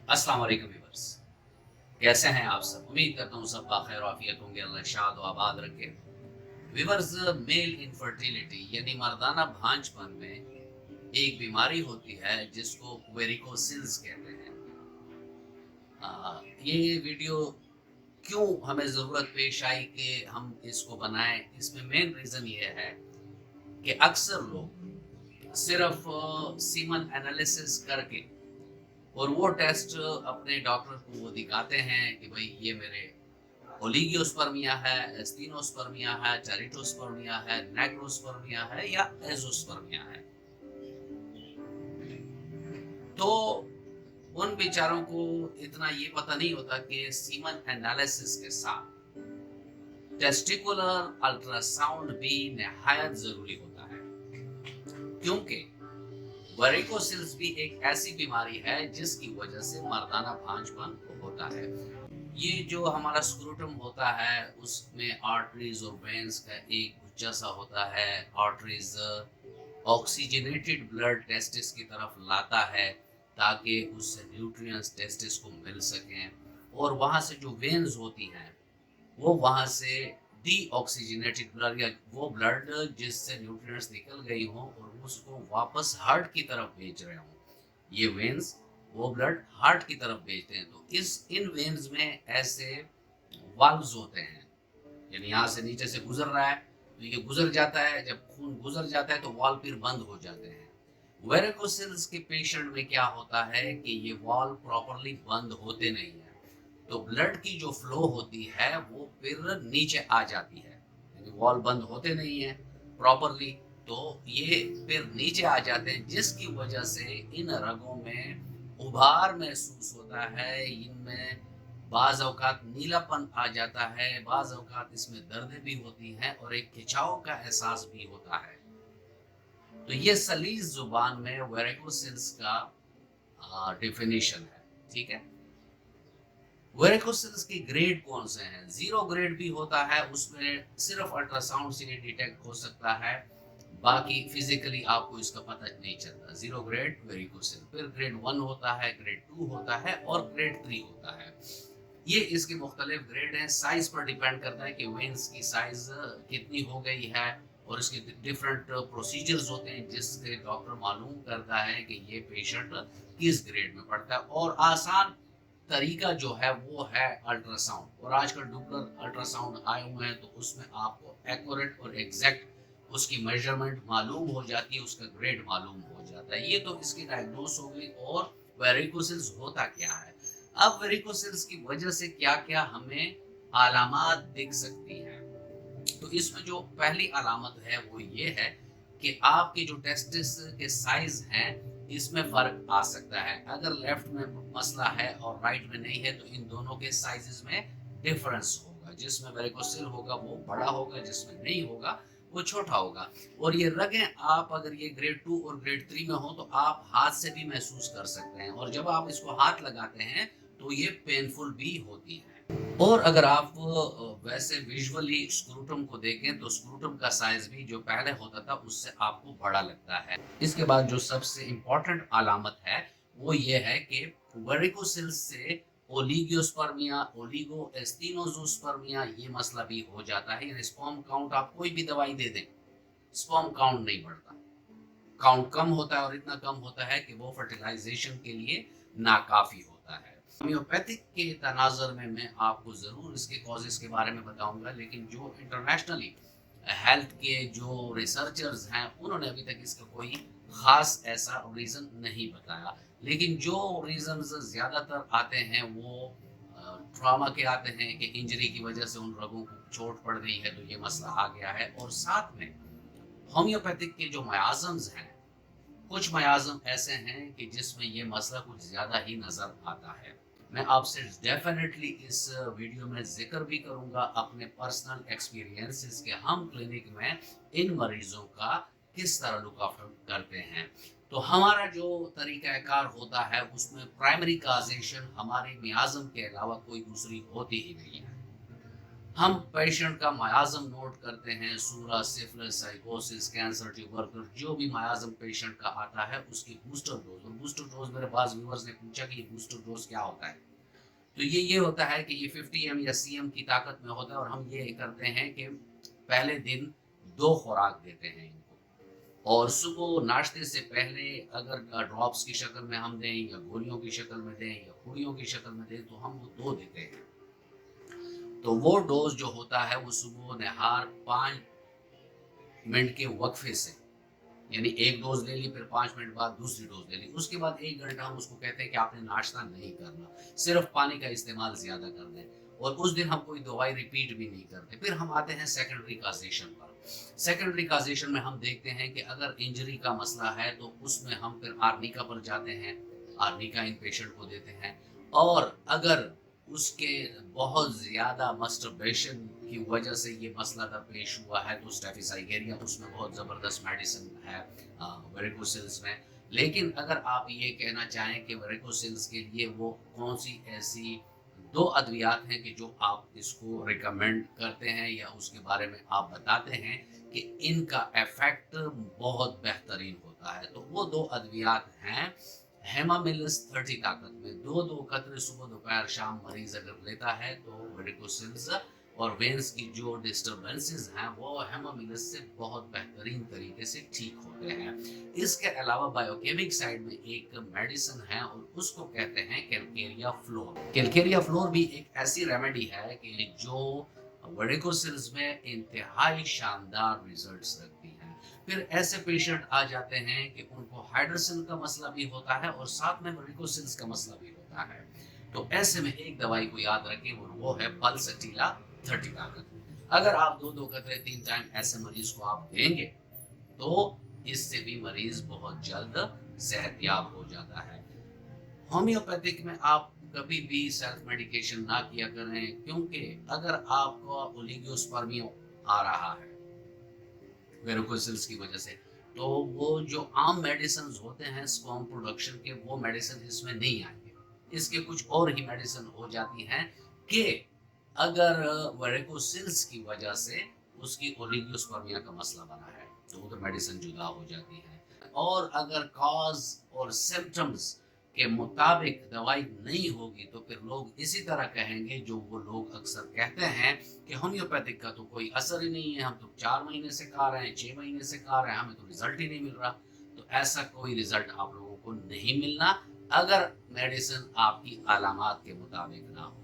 अस्सलाम वालेकुम व्यूअर्स। कैसे हैं आप सब? उम्मीद करता हूँ सब खैर आफियत होंगे, अल्लाह शाद व आबाद रखे। व्यूअर्स, मेल इनफर्टिलिटी यानी मर्दाना भांजपन में एक बीमारी होती है जिसको वेरिकोसिल्स कहते हैं। ये वीडियो क्यों हमें ज़रूरत पेश आई कि हम इसको बनाएं, इसमें मेन रीज़न ये है कि अक्सर लोग सिर्फ सीमन एनालिसिस करके और वो टेस्ट अपने डॉक्टर को वो दिखाते हैं कि भाई ये मेरे ओलिगोस्पर्मिया है, एस्टिनोस्पर्मिया है, टेरिटोस्पर्मिया है, नेग्रोस्पर्मिया है या एजोस्पर्मिया है। तो उन बेचारों को इतना ये पता नहीं होता कि सीमन एनालिसिस के साथ टेस्टिकुलर अल्ट्रासाउंड भी निहायत जरूरी होता है, क्योंकि वेरिकोसिल्स भी एक ऐसी बीमारी है जिसकी वजह से मर्दाना भांजपन होता है। ये जो हमारा स्क्रूटम होता है उसमें आर्टरीज और वेन्स का एक गुच्छा सा होता है। आर्टरीज ऑक्सीजनेटेड ब्लड टेस्टिस की तरफ लाता है ताकि उससे न्यूट्रिएंट्स टेस्टिस को मिल सकें, और वहाँ से जो वेन्स होती हैं वो वहाँ से डीऑक्सीजनेटेड ब्लड या वो ब्लड जिससे न्यूट्रिएंट्स निकल गई हों और उसको वापस हार्ट की तरफ भेज रहे हों, ये वेन्स वो ब्लड हार्ट की तरफ भेजते हैं। तो इन वेन्स में ऐसे वाल्व्स होते हैं, यानी यहाँ से नीचे से गुजर रहा है तो ये गुजर जाता है, जब खून गुजर जाता है तो वाल्व फिर बंद हो जाते हैं। वेरिकोसिल्स के पेशेंट में क्या होता है कि ये वाल्व प्रॉपरली बंद होते नहीं है, तो ब्लड की जो फ्लो होती है वो फिर नीचे आ जाती है, यानी वॉल बंद होते नहीं है प्रॉपरली, तो ये फिर नीचे आ जाते हैं, जिसकी वजह से इन रगों में उभार महसूस होता है। इनमें बाज औकात नीलापन आ जाता है, बाज औकात इसमें दर्द भी होती हैं और एक खिंचाव का एहसास भी होता है। तो ये सलीस जुबान में वेरिकोसिल्स का डेफिनेशन है। ठीक है, वेरिकोसिल्स के ग्रेड कौन से हैं? जीरो ग्रेड भी होता है, उसमें सिर्फ अल्ट्रासाउंड से डिटेक्ट हो सकता है, बाकी फिजिकली आपको इसका पता नहीं चलता। जीरो ग्रेड वेरिकोसिल, फिर ग्रेड 1 होता है, ग्रेड 2 होता है और ग्रेड 3 होता है। ये इसके मुख्तलिफ ग्रेड हैं, साइज पर डिपेंड करता है कि वेन्स की साइज कितनी हो गई है, और इसके डिफरेंट प्रोसीजर्स होते हैं जिससे डॉक्टर मालूम करता है कि ये पेशेंट किस ग्रेड में पड़ता है। और आसान तरीका जो है वो है अल्ट्रासाउंड, और आजकल डुपलर अल्ट्रासाउंड आए हुए हैं तो उसमें आपको एक्यूरेट और एग्जैक्ट उसकी मेजरमेंट मालूम हो जाती है, उसका ग्रेड मालूम हो जाता है। ये तो इसकी डायग्नोस हो गई। और वेरिकोसिल्स होता क्या है? अब वेरिकोसिल्स की वजह से क्या क्या हमें अलामात दिख सकती हैं? तो इसमें जो पहली अलामत है वो ये है कि आपके जो टेस्टिस के साइज हैं इसमें फर्क आ सकता है। अगर लेफ्ट में मसला है और राइट में नहीं है तो इन दोनों के साइजेस में डिफरेंस होगा, जिसमें वेरिकोसिल होगा वो बड़ा होगा, जिसमें नहीं होगा वो छोटा होगा। और ये रगें आप अगर ये ग्रेड 2 और ग्रेड 3 में हो तो आप हाथ से भी महसूस कर सकते हैं, और जब आप इसको हाथ लगाते हैं तो ये पेनफुल भी होती है। और अगर आप वैसे विजुअली स्क्रूटम को देखें तो स्क्रूटम का साइज भी जो पहले होता था उससे आपको बड़ा लगता है। इसके बाद जो सबसे इम्पोर्टेंट अलामत है वो ये है कि वेरिकोसिल्स से ओलिगोस्पर्मिया, ओलिगो एस्टिनोजोस्पर्मिया ये मसला भी हो जाता है। यानी स्पर्म काउंट, आप कोई भी दवाई दे दें, स्पर्म काउंट नहीं बढ़ता, काउंट कम होता है, और इतना कम होता है कि वो फर्टिलाइजेशन के लिए नाकाफी होता है। होम्योपैथिक के तनाजर में मैं आपको ज़रूर इसके कॉजेज़ के बारे में बताऊंगा, लेकिन जो इंटरनेशनली हेल्थ के जो रिसर्चर्स हैं उन्होंने अभी तक इसका कोई ख़ास ऐसा रीज़न नहीं बताया। लेकिन जो रीज़न्स ज़्यादातर आते हैं वो ट्रॉमा के आते हैं कि इंजरी की वजह से उन रगों को चोट पड़ गई है तो ये मसला आ गया है। और साथ में होम्योपैथिक के जो मयाज़म्स हैं, कुछ मयाज़म ऐसे हैं कि जिसमें ये मसला कुछ ज़्यादा ही नज़र आता है। मैं आपसे डेफिनेटली इस वीडियो में जिक्र भी करूंगा अपने पर्सनल एक्सपीरियंसेस के, हम क्लिनिक में इन मरीजों का किस तरह लुक आफ्टर करते हैं। तो हमारा जो तरीक़ाकार होता है उसमें प्राइमरी काजेशन हमारे मियाज़म के अलावा कोई दूसरी होती ही नहीं है। हम पेशेंट का मायाज़म नोट करते हैं, सूरा, सिफिलिस, साइकोसिस, कैंसर, ट्यूबरकुलर, जो भी मायाज़म पेशेंट का आता है उसकी बूस्टर डोज। और बूस्टर डोज मेरे पास व्यूअर्स ने पूछा कि ये बूस्टर डोज क्या होता है। तो ये होता है कि ये 50 एम या सीएम की ताकत में होता है, और हम ये करते हैं कि पहले दिन 2 खुराक देते हैं इनको, और सुबह नाश्ते से पहले अगर ड्रॉप्स की शक्ल में हम दें या गोलियों की शक्ल में दें या पुड़ियों की शक्ल में दें तो हम वो 2 देते हैं। तो वो डोज जो होता है वो सुबह नहार 5 मिनट के वक्फे से, यानी एक डोज ले ली, फिर 5 मिनट बाद दूसरी डोज ले ली, उसके बाद 1 घंटा हम उसको कहते हैं कि आपने नाश्ता नहीं करना, सिर्फ पानी का इस्तेमाल ज्यादा कर दें, और उस दिन हम कोई दवाई रिपीट भी नहीं करते। फिर हम आते हैं सेकेंडरी काजेशन पर। सेकेंडरी काजेशन में हम देखते हैं कि अगर इंजरी का मसला है तो उसमें हम फिर आर्निका पर जाते हैं, आर्निका इन पेशेंट को देते हैं। और अगर उसके बहुत ज़्यादा मस्टरबेशन की वजह से ये मसला दरपेश हुआ है तो स्टेफिसाइगेरिया उसमें बहुत ज़बरदस्त मेडिसिन है वेरिकोसिल्स में। लेकिन अगर आप ये कहना चाहें कि वेरिकोसिल्स के लिए वो कौन सी ऐसी 2 अद्वियात हैं कि जो आप इसको रिकमेंड करते हैं या उसके बारे में आप बताते हैं कि इनका इफ़ेक्ट बहुत बेहतरीन होता है, तो वो 2 अद्वियात हैं। हेमामिलिस 30 ताकत में 2-2 कतरे सुबह दोपहर शाम मरीज अगर लेता है तो वेरिकोसिल्स और वेन्स की जो डिस्टर्बेंसेस हैं वो हेमामिलिस से बहुत बेहतरीन तरीके से ठीक होते हैं। इसके अलावा बायोकेमिक साइड में एक मेडिसिन है और उसको कहते हैं कैलकेरिया फ्लोर। कैलकेरिया फ्लोर भी एक ऐसी रेमेडी है कि जो वेरिकोसिल्स में इंतहाई शानदार रिजल्ट्स रखती है। फिर ऐसे पेशेंट आ जाते हैं कि उनको हाइड्रोसिल का मसला भी होता है और साथ में वेरिकोसिल्स का मसला भी होता है। तो ऐसे में एक दवाई को याद रखें, वो है पल्सटीला 30 ताकत। अगर आप 2-2 कतरे 3 टाइम ऐसे मरीज को आप देंगे तो इससे भी मरीज बहुत जल्द सेहतयाब हो जाता है। होम्योपैथिक में आप कभी भी सेल्फ मेडिकेशन ना किया करें, क्योंकि अगर आपको ओलिगोस्पर्मिया आ रहा है वेरिकोसिल्स की वजह से, तो वो जो आम मेडिसिन होते हैं स्पर्म प्रोडक्शन के, वो मेडिसिन इसमें नहीं आएंगे। इसके कुछ और ही मेडिसिन हो जाती हैं कि अगर वेरिकोसिल्स की वजह से उसकी ओलिगोस्पर्मिया का मसला बना है तो उधर मेडिसिन जुदा हो जाती है। और अगर कॉज और सिम्टम्स के मुताबिक दवाई नहीं होगी तो फिर लोग इसी तरह कहेंगे जो वो लोग अक्सर कहते हैं कि होम्योपैथिक का तो कोई असर ही नहीं है, हम तो 4 महीने से खा रहे हैं, 6 महीने से खा रहे हैं, हमें तो रिजल्ट ही नहीं मिल रहा। तो ऐसा कोई रिजल्ट आप लोगों को नहीं मिलना अगर मेडिसिन आपकी अलामात के मुताबिक ना हो।